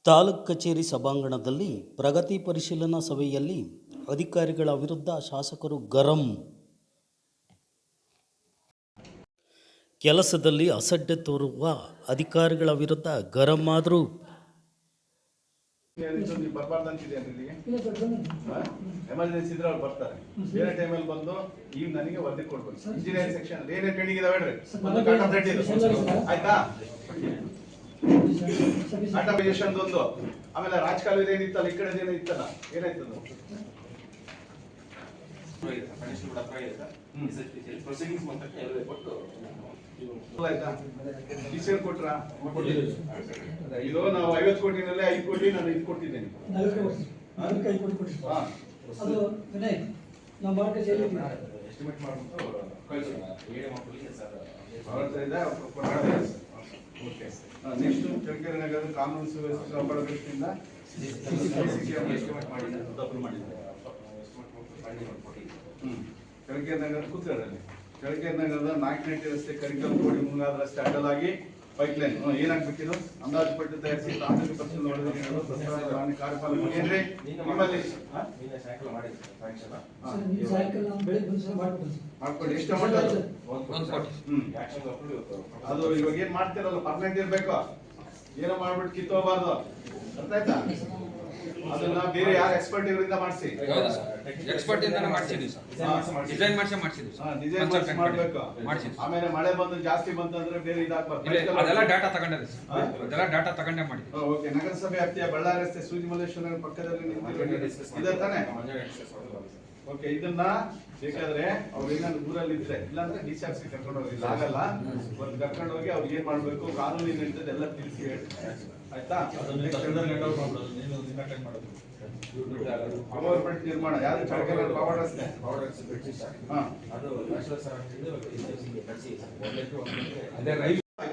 ತಾಲೂಕು ಕಚೇರಿ ಸಭಾಂಗಣದಲ್ಲಿ ಪ್ರಗತಿ ಪರಿಶೀಲನಾ ಸಭೆಯಲ್ಲಿ ಅಧಿಕಾರಿಗಳ ವಿರುದ್ಧ ಶಾಸಕರು ಗರಂ. ಕೆಲಸದಲ್ಲಿ ಅಸಡ್ಡೆ ತೋರುವ ಅಧಿಕಾರಿಗಳ ವಿರುದ್ಧ ಗರಂ ಆದರು. ಎಮರ್ಜೆನ್ಸಿ ಇದ್ರೆ ಅವ್ರು ಬರ್ತಾರೆ. ಬೇರೆ ಟೈಮಲ್ಲಿ ಬಂದು ಈಗ ನನಗೆ ವರದಿ ಕೊಡ್ಬೇಕು. ಇಂಜಿನಿಯರಿಂಗ್ ಸೆಕ್ಷನ್ ಏನೇ ಪೆಂಡಿಂಗ್ ಇದಾವೆ ಹೇಳ್ರಿ. ಆಯ್ತಾ? ಆಟೋಮೈಸೇಷನ್ ಒಂದು, ಆಮೇಲೆ ರಾಜಕಾಲುವೆ ಏನಿತ್ತಲ್ಲ, ಈ ಕಡೆ ಏನೋ ಇತ್ತಲ್ಲ, ಏನಾಯ್ತದ? ಕೊಟ್ರ ಇದು ನಾವು 50 ಕೋಟಿನಲ್ಲೇ 5 ಕೋಟಿ ನಾನು ಇದು ಕೊಟ್ಟಿದ್ದೇನೆ. ಎಸ್ಟಿಮೇಟ್ ಮಾಡ್ಬಿಟ್ಟು ನೆಕ್ಸ್ಟ್ ಚಳ್ಳಕೆರೆ ನಗರದ ಕಾನೂನು ಸುವ್ಯವಸ್ಥೆ ಕಾಪಾಡೋ ದೃಷ್ಟಿಯಿಂದ ಚಳ್ಳಕೆರೆ ನಗರ ಕೂತ್ಕೊಳ್ಳಿ. ಚಳ್ಳಕೆರೆ ನಗರದ 4ನೇ ರಸ್ತೆ ಕರಿಕಲ್ ಕೋಡಿ ಮುಂಗಾದ ರಸ್ತೆ ಅಡ್ಡಲಾಗಿ ಪೈಪ್ಲೈನ್ ಏನಾಗ್ಬೇಕಿದು ಅಂದಾಜು ಪಟ್ಟು ತಯಾರಿಸಿ ತಾಂತ್ರಿಕ ಪರಿಶೀಲನೆ ಮಾಡಿದ್ರೆ ಕಾರ್ಯಪಾಲನೆ ಏನ್ರಿ ನಿಮ್ಮಲ್ಲಿ ಮಾಡ್ಕೊಡಿ. ಎಷ್ಟು ಅಮೌಂಟ್ ಅದು ಇವಾಗ ಏನ್ ಮಾಡ್ತಿರಲ್ಲ ಪರ್ಮನೆಂಟ್ ಇರ್ಬೇಕು, ಏನೋ ಮಾಡ್ಬಿಟ್ಟು ಕಿತ್ತೋಗಬಾರ್ದು. ಅರ್ಥ ಆಯ್ತಾ? ಅದನ್ನ ಬೇರೆ ಯಾರು ಎಕ್ಸ್ಪರ್ಟ್ ಇವರಿಂದ ಮಾಡಿಸಿ, ಎಕ್ಸ್ಪರ್ಟ್ ಇಂದಾನೆ ಮಾಡಿಸಿದ್ವಿ ಸರ್. ಡಿಸೈನ್ ಮಾಡಿಸಿದ್ವಿ ಸರ್. ಡಿಸೈನ್ ಮಾಡಬೇಕು. ಆಮೇಲೆ ಮಳೆ ಬಂದು ಜಾಸ್ತಿ ಬಂತಂದ್ರೆ ಬೇರೆ ಇದಾಗಬಾರ್ದು. ಅದೆಲ್ಲ ಡಾಟಾ ತಗೊಂಡಿದೆ ಸರ್. ಅದೆಲ್ಲ ಡಾಟಾ ತಗೊಂಡೇ ಮಾಡಿದ್ವಿ. ಓಕೆ. ನಗರಸಭೆ ವ್ಯಾಪ್ತಿಯ ಬಳ್ಳಾರಿ ರಸ್ತೆ ಸೂಜಿ ಮಲ್ಲೇಶ್ವರ ಪಕ್ಕದಲ್ಲಿ ಇದೆ ತಾನೆ? ಓಕೆ. ಇದನ್ನ ಬೇಕಾದ್ರೆ ಅವ್ರು ಏನಾದ್ರು ದೂರಲ್ಲಿ ಇದ್ರೆ, ಇಲ್ಲಾಂದ್ರೆ ಡಿಸಿಆರ್ಸಿ ಕರ್ಕೊಂಡು ಹೋಗಿ ಆಗಲ್ಲ, ಒಂದು ಕರ್ಕೊಂಡು ಹೋಗಿ ಅವ್ರಿಗೆ ಏನ್ ಮಾಡ್ಬೇಕು, ಕಾನೂನಿನ ಹಿಡಿತದೆ ಎಲ್ಲ ತಿಳಿಸಿ ಹೇಳಿ. ಆಯ್ತಾ? ಗವರ್ಮೆಂಟ್ ನಿರ್ಮಾಣ ಯಾರು ಚಳ್ಳಕೆರೆ ಪವರ್ ರಸ್ತೆ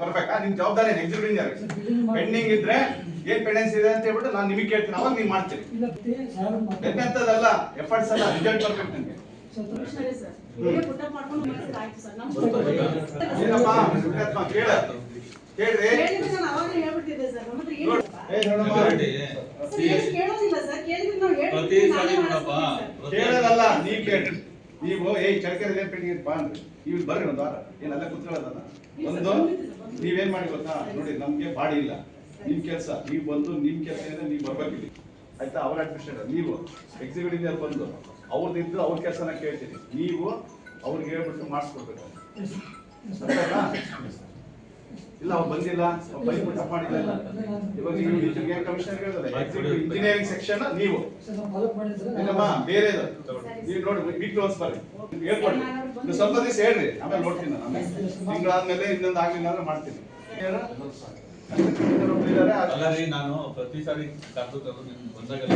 ಬರ್ಬೇಕಾ? ನಿಮ್ ಜವಾಬ್ದಾರಿ ಎಕ್ಸಿಕ್ಯೂಟಿವ್ ಪೆಂಡಿಂಗ್ ಇದ್ರೆ ಏನ್ ಪೆಂಡೆನ್ಸ್ ಇದೆ ಅಂತ ಹೇಳ್ಬಿಟ್ಟು ನಾನು ನಿಮಗೆ ಕೇಳ್ತೀನಿ, ಅವಾಗ ನೀವು ಮಾಡ್ತೀರಿ. ಬೆನ್ನಂತದಲ್ಲ, ಎಫರ್ಟ್ಸ್ ಅಲ್ಲ, ರಿಸಲ್ಟ್ ಬರ್ಬೇಕು ನಿಮ್ಗೆ. ಏನಪ್ಪಾ ಕೇಳ ಹೇಳ್ರಿ. ಕೇಳೋದಲ್ಲ, ನೀವ್ ಕೇಳ್ರಿ. ನೀವು ಚಳ್ಳಕೆರೆ ಪೆಂಡಿಂಗ್ ಬಾ ಅಂದ್ರಿ, ಈಗ ಬರ್ರಿ ಒಂದು ವಾರ ಏನೆಲ್ಲ ಕೂತ್ಕೊಳ್ಳೋದಲ್ಲ. ಒಂದು ನೀವೇನ್ ಮಾಡಿ ಗೊತ್ತಾ, ನೋಡಿ ನಮ್ಗೆ ಬಾಡಿ ಇಲ್ಲ, ನಿಮ್ ಕೆಲಸ ನೀವು ಬಂದು ನಿಮ್ ಕೆಲಸ ಏನಿದೆ ನೀವು ಬರ್ಬೇಕಿಲ್ಲ. ಆಯ್ತಾ? ಅವ್ರ ಅಡ್ಮಿನಿಸ್ಟ್ರೇಟರ್ ನೀವು ಎಕ್ಸಿಕ್ಯೂಟಿವ್ ಬಂದು ಅವ್ರದ್ದು ಅವ್ರ ಕೆಲಸನ ಕೇಳ್ತೀರಿ, ನೀವು ಅವ್ರಿಗೆ ಹೇಳ್ಬಿಟ್ಟು ಮಾಡಿಸ್ಕೊಡ್ಬೇಕು. ಇಲ್ಲ ಅವ್ರು ಬಂದಿಲ್ಲ, ಬೈಬಿಟ್ಟು ತಪ್ಪು ಮಾಡಿಲ್ಲ. ಇವಾಗ ನೀವು ಕಮಿಷನರ್ ಹೇಳಿದ್ರೆ ಇಂಜಿನಿಯರಿಂಗ್ ಸೆಕ್ಷನ್ ನೀವು ಏನಮ್ಮ ಬೇರೆದು ನೀವು ನೋಡಿ ವೀಕ್ಲಿ ಒನ್ಸ್ ಬರ್ರಿ, ಹೇಳ್ಕೊಡ್ರಿ. ನೀವು ಸ್ವಲ್ಪ ದಿವಸ ಹೇಳ್ರಿ, ಆಮೇಲೆ ನೋಡ್ತೀನಿ ನಾನು. ತಿಂಗಳಾದ್ಮೇಲೆ ಇನ್ನೊಂದು ಆಗ್ಲಿಲ್ಲ ಅಂದ್ರೆ ಮಾಡ್ತೀನಿ. ನಾನು ಪ್ರತಿ ಸಾರಿ ಬಂದಾಗೆಲ್ಲ